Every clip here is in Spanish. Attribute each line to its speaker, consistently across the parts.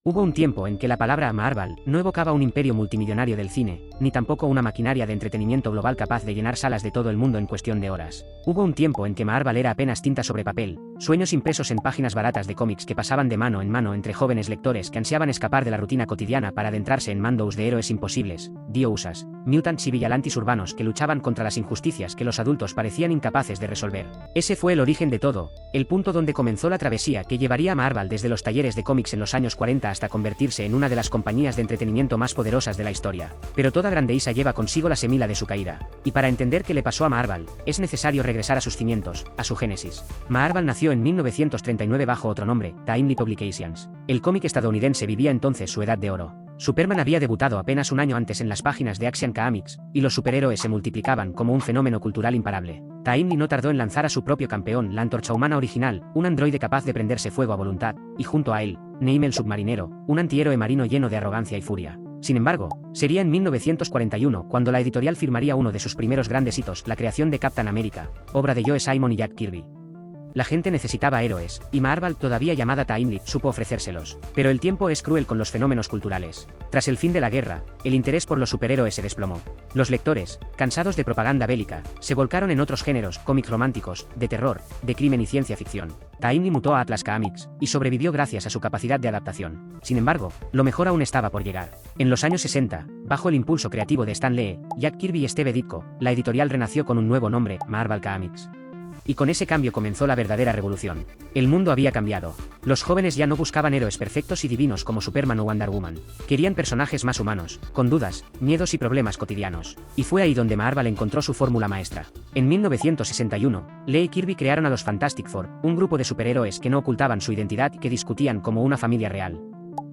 Speaker 1: Hubo un tiempo en que la palabra Marvel no evocaba un imperio multimillonario del cine, ni tampoco una maquinaria de entretenimiento global capaz de llenar salas de todo el mundo en cuestión de horas. Hubo un tiempo en que Marvel era apenas tinta sobre papel, sueños impresos en páginas baratas de cómics que pasaban de mano en mano entre jóvenes lectores que ansiaban escapar de la rutina cotidiana para adentrarse en mundos de héroes imposibles, diosas, mutants y vigilantes urbanos que luchaban contra las injusticias que los adultos parecían incapaces de resolver. Ese fue el origen de todo, el punto donde comenzó la travesía que llevaría a Marvel desde los talleres de cómics en los años 40 hasta convertirse en una de las compañías de entretenimiento más poderosas de la historia. Pero toda grandeza lleva consigo la semilla de su caída, y para entender qué le pasó a Marvel, es necesario regresar a sus cimientos, a su génesis. Marvel nació en 1939 bajo otro nombre, Timely Publications. El cómic estadounidense vivía entonces su edad de oro. Superman había debutado apenas un año antes en las páginas de Action Comics, y los superhéroes se multiplicaban como un fenómeno cultural imparable. Timely no tardó en lanzar a su propio campeón, la Antorcha Humana original, un androide capaz de prenderse fuego a voluntad, y junto a él, Neime el submarinero, un antihéroe marino lleno de arrogancia y furia. Sin embargo, sería en 1941 cuando la editorial firmaría uno de sus primeros grandes hitos, la creación de Captain America, obra de Joe Simon y Jack Kirby. La gente necesitaba héroes, y Marvel, todavía llamada Timely, supo ofrecérselos. Pero el tiempo es cruel con los fenómenos culturales. Tras el fin de la guerra, el interés por los superhéroes se desplomó. Los lectores, cansados de propaganda bélica, se volcaron en otros géneros, cómics románticos, de terror, de crimen y ciencia ficción. Timely mutó a Atlas Comics, y sobrevivió gracias a su capacidad de adaptación. Sin embargo, lo mejor aún estaba por llegar. En los años 60, bajo el impulso creativo de Stan Lee, Jack Kirby y Steve Ditko, la editorial renació con un nuevo nombre, Marvel Comics. Y con ese cambio comenzó la verdadera revolución. El mundo había cambiado. Los jóvenes ya no buscaban héroes perfectos y divinos como Superman o Wonder Woman. Querían personajes más humanos, con dudas, miedos y problemas cotidianos. Y fue ahí donde Marvel encontró su fórmula maestra. En 1961, Lee y Kirby crearon a los Fantastic Four, un grupo de superhéroes que no ocultaban su identidad y que discutían como una familia real.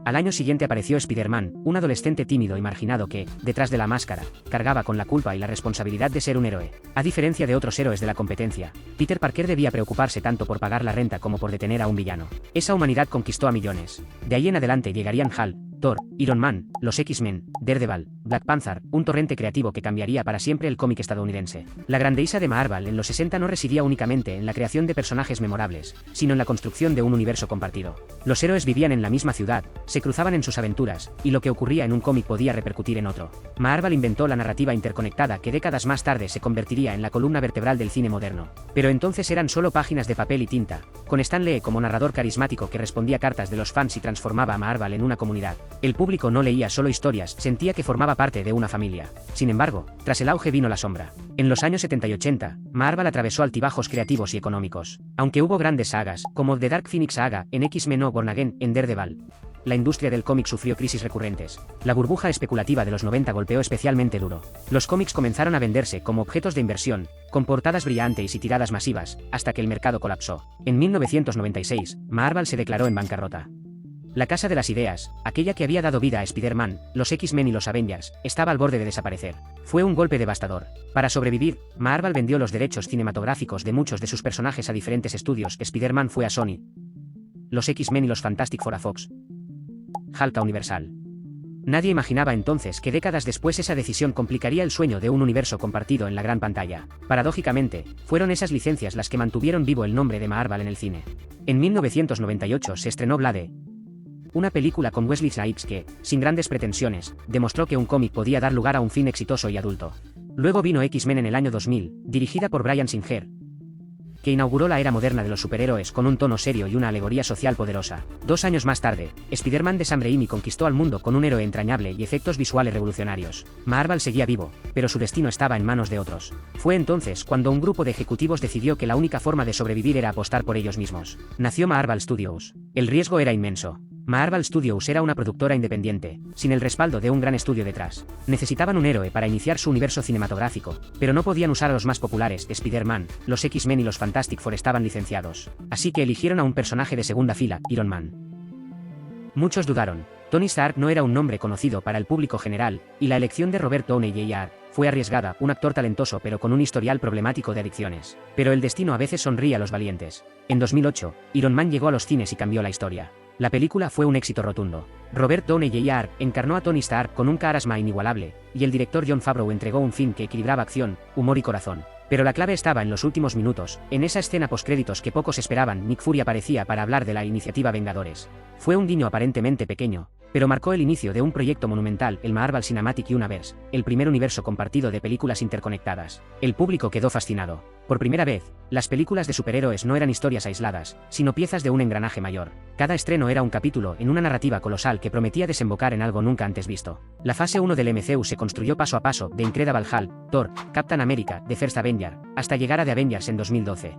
Speaker 1: Al año siguiente apareció Spider-Man, un adolescente tímido y marginado que, detrás de la máscara, cargaba con la culpa y la responsabilidad de ser un héroe. A diferencia de otros héroes de la competencia, Peter Parker debía preocuparse tanto por pagar la renta como por detener a un villano. Esa humanidad conquistó a millones. De ahí en adelante llegarían Hulk, Thor, Iron Man, los X-Men, Daredevil, Black Panther, un torrente creativo que cambiaría para siempre el cómic estadounidense. La grandeza de Marvel en los 60 no residía únicamente en la creación de personajes memorables, sino en la construcción de un universo compartido. Los héroes vivían en la misma ciudad, se cruzaban en sus aventuras, y lo que ocurría en un cómic podía repercutir en otro. Marvel inventó la narrativa interconectada que décadas más tarde se convertiría en la columna vertebral del cine moderno. Pero entonces eran solo páginas de papel y tinta, con Stan Lee como narrador carismático que respondía cartas de los fans y transformaba a Marvel en una comunidad. El público no leía solo historias, sentía que formaba parte de una familia. Sin embargo, tras el auge vino la sombra. En los años 70 y 80, Marvel atravesó altibajos creativos y económicos. Aunque hubo grandes sagas, como The Dark Phoenix Saga, en X-Men o Born Again, en Daredevil, la industria del cómic sufrió crisis recurrentes. La burbuja especulativa de los 90 golpeó especialmente duro. Los cómics comenzaron a venderse como objetos de inversión, con portadas brillantes y tiradas masivas, hasta que el mercado colapsó. En 1996, Marvel se declaró en bancarrota. La Casa de las Ideas, aquella que había dado vida a Spider-Man, los X-Men y los Avengers, estaba al borde de desaparecer. Fue un golpe devastador. Para sobrevivir, Marvel vendió los derechos cinematográficos de muchos de sus personajes a diferentes estudios. Spider-Man fue a Sony, los X-Men y los Fantastic Four a Fox, Hulk a Universal. Nadie imaginaba entonces que décadas después esa decisión complicaría el sueño de un universo compartido en la gran pantalla. Paradójicamente, fueron esas licencias las que mantuvieron vivo el nombre de Marvel en el cine. En 1998 se estrenó Blade, una película con Wesley Snipes que, sin grandes pretensiones, demostró que un cómic podía dar lugar a un fin exitoso y adulto. Luego vino X-Men en el año 2000, dirigida por Bryan Singer, que inauguró la era moderna de los superhéroes con un tono serio y una alegoría social poderosa. 2 años más tarde, Spider-Man de Sam Raimi conquistó al mundo con un héroe entrañable y efectos visuales revolucionarios. Marvel seguía vivo, pero su destino estaba en manos de otros. Fue entonces cuando un grupo de ejecutivos decidió que la única forma de sobrevivir era apostar por ellos mismos. Nació Marvel Studios. El riesgo era inmenso. Marvel Studios era una productora independiente, sin el respaldo de un gran estudio detrás. Necesitaban un héroe para iniciar su universo cinematográfico, pero no podían usar a los más populares. Spider-Man, los X-Men y los Fantastic Four estaban licenciados. Así que eligieron a un personaje de segunda fila, Iron Man. Muchos dudaron. Tony Stark no era un nombre conocido para el público general, y la elección de Robert Downey Jr. fue arriesgada, un actor talentoso pero con un historial problemático de adicciones. Pero el destino a veces sonríe a los valientes. En 2008, Iron Man llegó a los cines y cambió la historia. La película fue un éxito rotundo. Robert Downey Jr. encarnó a Tony Stark con un carisma inigualable, y el director Jon Favreau entregó un film que equilibraba acción, humor y corazón. Pero la clave estaba en los últimos minutos. En esa escena postcréditos que pocos esperaban, Nick Fury aparecía para hablar de la iniciativa Vengadores. Fue un guiño aparentemente pequeño, pero marcó el inicio de un proyecto monumental, el Marvel Cinematic Universe, el primer universo compartido de películas interconectadas. El público quedó fascinado. Por primera vez, las películas de superhéroes no eran historias aisladas, sino piezas de un engranaje mayor. Cada estreno era un capítulo en una narrativa colosal que prometía desembocar en algo nunca antes visto. La fase 1 del MCU se construyó paso a paso, de Incredible Hulk, Thor, Captain America, The First Avenger, hasta llegar a The Avengers en 2012.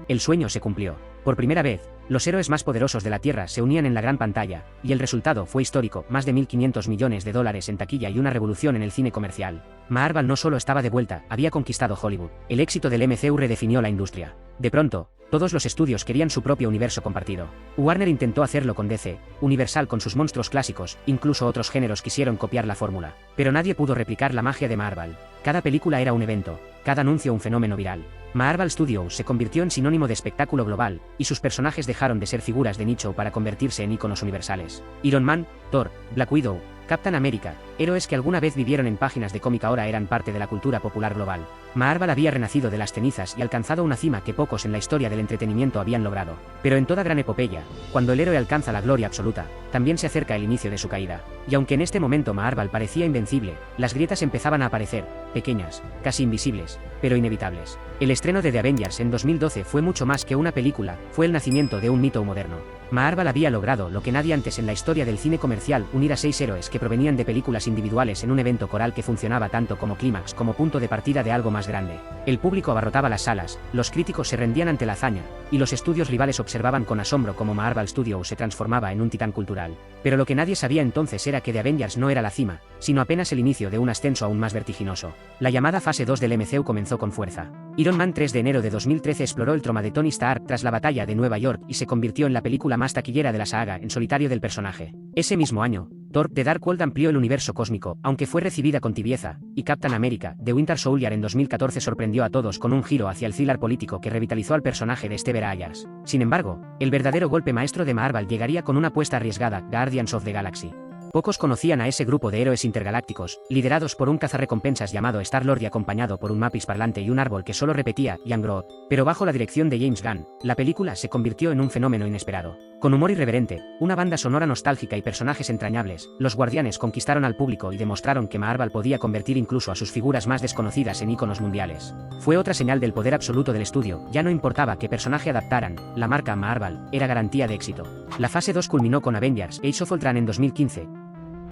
Speaker 1: El sueño se cumplió. Por primera vez, los héroes más poderosos de la Tierra se unían en la gran pantalla, y el resultado fue histórico, más de $1.500 millones en taquilla y una revolución en el cine comercial. Marvel no solo estaba de vuelta, había conquistado Hollywood. El éxito del MCU redefinió la industria. De pronto, todos los estudios querían su propio universo compartido. Warner intentó hacerlo con DC, Universal con sus monstruos clásicos, incluso otros géneros quisieron copiar la fórmula. Pero nadie pudo replicar la magia de Marvel. Cada película era un evento, cada anuncio un fenómeno viral. Marvel Studios se convirtió en sinónimo de espectáculo global, y sus personajes dejaron de ser figuras de nicho para convertirse en íconos universales. Iron Man, Thor, Black Widow, Captain America, héroes que alguna vez vivieron en páginas de cómic ahora eran parte de la cultura popular global. Marvel había renacido de las cenizas y alcanzado una cima que pocos en la historia del entretenimiento habían logrado. Pero en toda gran epopeya, cuando el héroe alcanza la gloria absoluta, también se acerca el inicio de su caída. Y aunque en este momento Marvel parecía invencible, las grietas empezaban a aparecer, pequeñas, casi invisibles, pero inevitables. El estreno de The Avengers en 2012 fue mucho más que una película, fue el nacimiento de un mito moderno. Marvel había logrado lo que nadie antes en la historia del cine comercial, unir a 6 héroes que provenían de películas individuales en un evento coral que funcionaba tanto como clímax como punto de partida de algo más grande. El público abarrotaba las salas, los críticos se rendían ante la hazaña, y los estudios rivales observaban con asombro cómo Marvel Studios se transformaba en un titán cultural. Pero lo que nadie sabía entonces era que The Avengers no era la cima, sino apenas el inicio de un ascenso aún más vertiginoso. La llamada fase 2 del MCU comenzó con fuerza. Iron Man 3 de enero de 2013 exploró el trauma de Tony Stark tras la batalla de Nueva York y se convirtió en la película más taquillera de la saga en solitario del personaje. Ese mismo año, Thor, The Dark World amplió el universo cósmico, aunque fue recibida con tibieza, y Captain America, The Winter Soldier en 2014 sorprendió a todos con un giro hacia el thriller político que revitalizó al personaje de Steve Rogers. Sin embargo, el verdadero golpe maestro de Marvel llegaría con una apuesta arriesgada, Guardians of the Galaxy. Pocos conocían a ese grupo de héroes intergalácticos, liderados por un cazarrecompensas llamado Star-Lord y acompañado por un Mapis parlante y un árbol que solo repetía Young Groot. Pero bajo la dirección de James Gunn, la película se convirtió en un fenómeno inesperado. Con humor irreverente, una banda sonora nostálgica y personajes entrañables, los Guardianes conquistaron al público y demostraron que Marvel podía convertir incluso a sus figuras más desconocidas en íconos mundiales. Fue otra señal del poder absoluto del estudio, ya no importaba qué personaje adaptaran, la marca Marvel era garantía de éxito. La fase 2 culminó con Avengers Age of Ultron en 2015.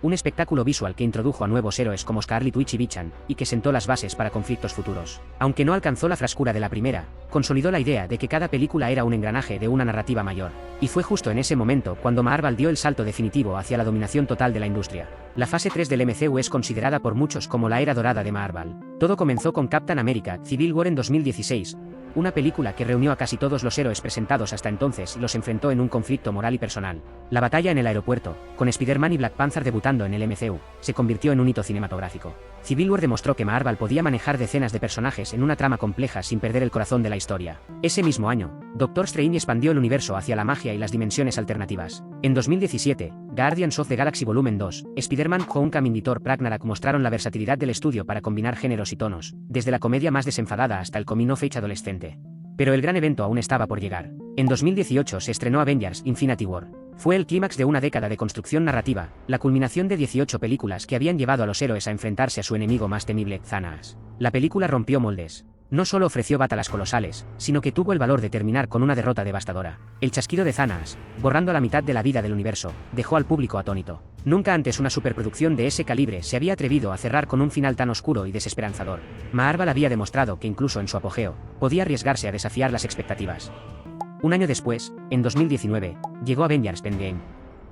Speaker 1: Un espectáculo visual que introdujo a nuevos héroes como Scarlet Witch y Bichan, y que sentó las bases para conflictos futuros. Aunque no alcanzó la frescura de la primera, consolidó la idea de que cada película era un engranaje de una narrativa mayor. Y fue justo en ese momento cuando Marvel dio el salto definitivo hacia la dominación total de la industria. La fase 3 del MCU es considerada por muchos como la era dorada de Marvel. Todo comenzó con Captain America, Civil War en 2016. Una película que reunió a casi todos los héroes presentados hasta entonces y los enfrentó en un conflicto moral y personal. La batalla en el aeropuerto, con Spider-Man y Black Panther debutando en el MCU, se convirtió en un hito cinematográfico. Civil War demostró que Marvel podía manejar decenas de personajes en una trama compleja sin perder el corazón de la historia. Ese mismo año, Doctor Strange expandió el universo hacia la magia y las dimensiones alternativas. En 2017, Guardians of the Galaxy Volumen 2, Spider-Man Homecoming y Thor Ragnarok mostraron la versatilidad del estudio para combinar géneros y tonos, desde la comedia más desenfadada hasta el coming of age adolescente. Pero el gran evento aún estaba por llegar. En 2018 se estrenó Avengers Infinity War. Fue el clímax de una década de construcción narrativa, la culminación de 18 películas que habían llevado a los héroes a enfrentarse a su enemigo más temible, Thanos. La película rompió moldes. No solo ofreció batallas colosales, sino que tuvo el valor de terminar con una derrota devastadora. El chasquido de Thanos, borrando la mitad de la vida del universo, dejó al público atónito. Nunca antes una superproducción de ese calibre se había atrevido a cerrar con un final tan oscuro y desesperanzador. Marvel había demostrado que incluso en su apogeo, podía arriesgarse a desafiar las expectativas. Un año después, en 2019, llegó Avengers Endgame.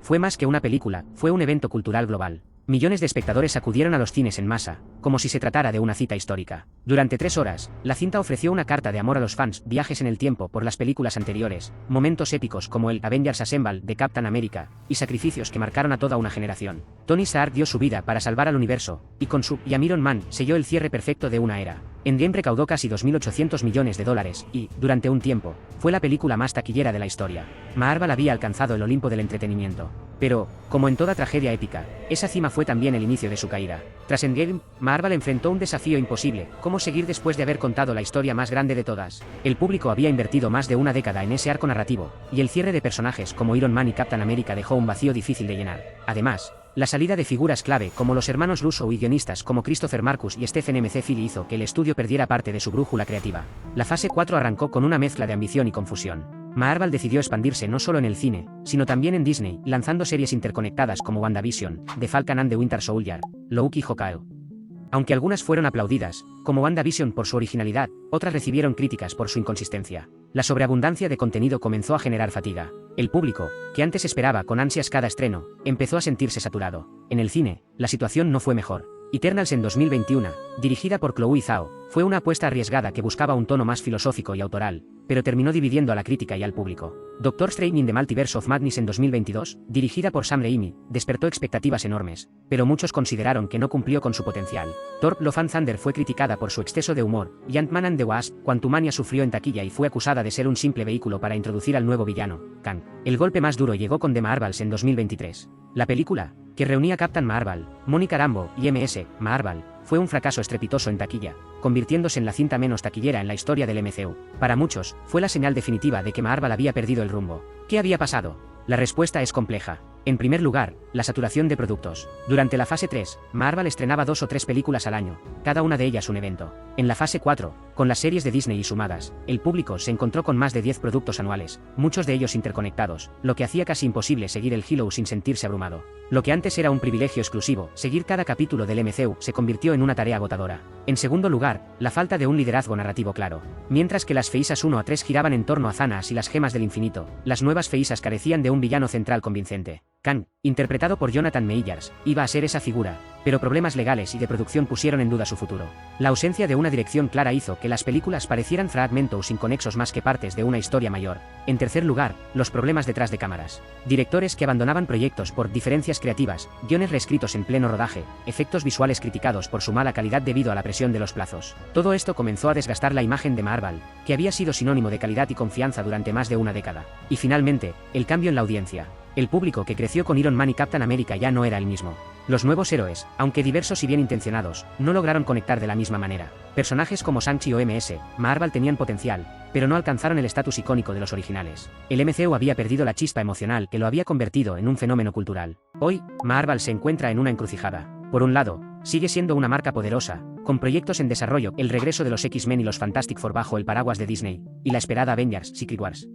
Speaker 1: Fue más que una película, fue un evento cultural global. Millones de espectadores acudieron a los cines en masa, como si se tratara de una cita histórica. Durante 3 horas, la cinta ofreció una carta de amor a los fans, viajes en el tiempo por las películas anteriores, momentos épicos como el Avengers Assemble de Captain America, y sacrificios que marcaron a toda una generación. Tony Stark dio su vida para salvar al universo, y con su Iron Man selló el cierre perfecto de una era. Endgame recaudó casi 2.800 millones de dólares y, durante un tiempo, fue la película más taquillera de la historia. Marvel había alcanzado el Olimpo del entretenimiento. Pero, como en toda tragedia épica, esa cima fue también el inicio de su caída. Tras Endgame, Marvel enfrentó un desafío imposible: cómo seguir después de haber contado la historia más grande de todas. El público había invertido más de una década en ese arco narrativo, y el cierre de personajes como Iron Man y Captain America dejó un vacío difícil de llenar. Además, la salida de figuras clave como los hermanos Russo y guionistas como Christopher Marcus y Stephen M. Philly hizo que el estudio perdiera parte de su brújula creativa. La fase 4 arrancó con una mezcla de ambición y confusión. Marvel decidió expandirse no solo en el cine, sino también en Disney, lanzando series interconectadas como WandaVision, The Falcon and the Winter Soldier, Loki y Hawkeye. Aunque algunas fueron aplaudidas, como WandaVision por su originalidad, otras recibieron críticas por su inconsistencia. La sobreabundancia de contenido comenzó a generar fatiga. El público, que antes esperaba con ansias cada estreno, empezó a sentirse saturado. En el cine, la situación no fue mejor. Eternals en 2021, dirigida por Chloe Zhao, fue una apuesta arriesgada que buscaba un tono más filosófico y autoral, pero terminó dividiendo a la crítica y al público. Doctor Strange in the Multiverse of Madness en 2022, dirigida por Sam Raimi, despertó expectativas enormes, pero muchos consideraron que no cumplió con su potencial. Thor: Love and Thunder fue criticada por su exceso de humor, y Ant-Man and the Wasp: Quantumania sufrió en taquilla y fue acusada de ser un simple vehículo para introducir al nuevo villano, Kang. El golpe más duro llegó con The Marvels en 2023. La película, que reunía a Captain Marvel, Monica Rambeau y Ms. Marvel, fue un fracaso estrepitoso en taquilla, convirtiéndose en la cinta menos taquillera en la historia del MCU. Para muchos, fue la señal definitiva de que Marvel había perdido el rumbo. ¿Qué había pasado? La respuesta es compleja. En primer lugar, la saturación de productos. Durante la fase 3, Marvel estrenaba 2 o 3 películas al año, cada una de ellas un evento. En la fase 4, con las series de Disney y sumadas, el público se encontró con más de 10 productos anuales, muchos de ellos interconectados, lo que hacía casi imposible seguir el hilo sin sentirse abrumado. Lo que antes era un privilegio exclusivo, seguir cada capítulo del MCU, se convirtió en una tarea agotadora. En segundo lugar, la falta de un liderazgo narrativo claro. Mientras que las Feisas 1 a 3 giraban en torno a Thanos y las gemas del infinito, las nuevas Feisas carecían de un villano central convincente. Kang, interpretado por Jonathan Majors, iba a ser esa figura, pero problemas legales y de producción pusieron en duda su futuro. La ausencia de una dirección clara hizo que las películas parecieran fragmentos inconexos más que partes de una historia mayor. En tercer lugar, los problemas detrás de cámaras. Directores que abandonaban proyectos por diferencias creativas, guiones reescritos en pleno rodaje, efectos visuales criticados por su mala calidad debido a la presión de los plazos. Todo esto comenzó a desgastar la imagen de Marvel, que había sido sinónimo de calidad y confianza durante más de una década. Y finalmente, el cambio en la audiencia. El público que creció con Iron Man y Captain America ya no era el mismo. Los nuevos héroes, aunque diversos y bien intencionados, no lograron conectar de la misma manera. Personajes como Shang-Chi o Ms. Marvel tenían potencial, pero no alcanzaron el estatus icónico de los originales. El MCU había perdido la chispa emocional que lo había convertido en un fenómeno cultural. Hoy, Marvel se encuentra en una encrucijada. Por un lado, sigue siendo una marca poderosa, con proyectos en desarrollo, el regreso de los X-Men y los Fantastic Four bajo el paraguas de Disney, y la esperada Avengers: Secret Wars.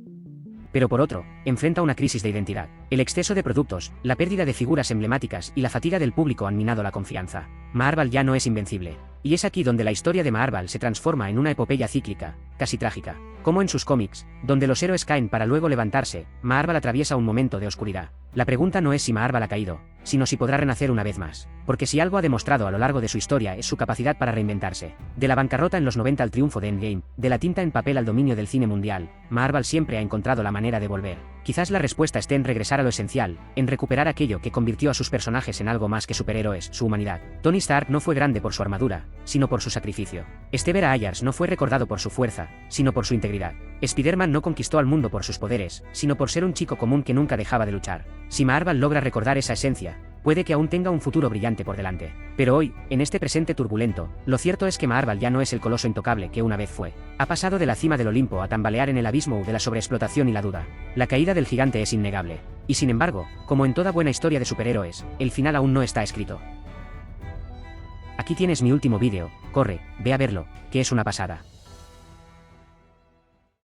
Speaker 1: Pero por otro, enfrenta una crisis de identidad. El exceso de productos, la pérdida de figuras emblemáticas y la fatiga del público han minado la confianza. Marvel ya no es invencible. Y es aquí donde la historia de Marvel se transforma en una epopeya cíclica, casi trágica. Como en sus cómics, donde los héroes caen para luego levantarse, Marvel atraviesa un momento de oscuridad. La pregunta no es si Marvel ha caído, sino si podrá renacer una vez más. Porque si algo ha demostrado a lo largo de su historia es su capacidad para reinventarse. De la bancarrota en los 90 al triunfo de Endgame, de la tinta en papel al dominio del cine mundial, Marvel siempre ha encontrado la manera de volver. Quizás la respuesta esté en regresar a lo esencial, en recuperar aquello que convirtió a sus personajes en algo más que superhéroes, su humanidad. Tony Stark no fue grande por su armadura, sino por su sacrificio. Steve Rogers no fue recordado por su fuerza, sino por su integridad. Spider-Man no conquistó al mundo por sus poderes, sino por ser un chico común que nunca dejaba de luchar. Si Marvel logra recordar esa esencia, puede que aún tenga un futuro brillante por delante. Pero hoy, en este presente turbulento, lo cierto es que Marvel ya no es el coloso intocable que una vez fue. Ha pasado de la cima del Olimpo a tambalear en el abismo de la sobreexplotación y la duda. La caída del gigante es innegable. Y sin embargo, como en toda buena historia de superhéroes, el final aún no está escrito. Aquí tienes mi último vídeo, corre, ve a verlo, que es una pasada.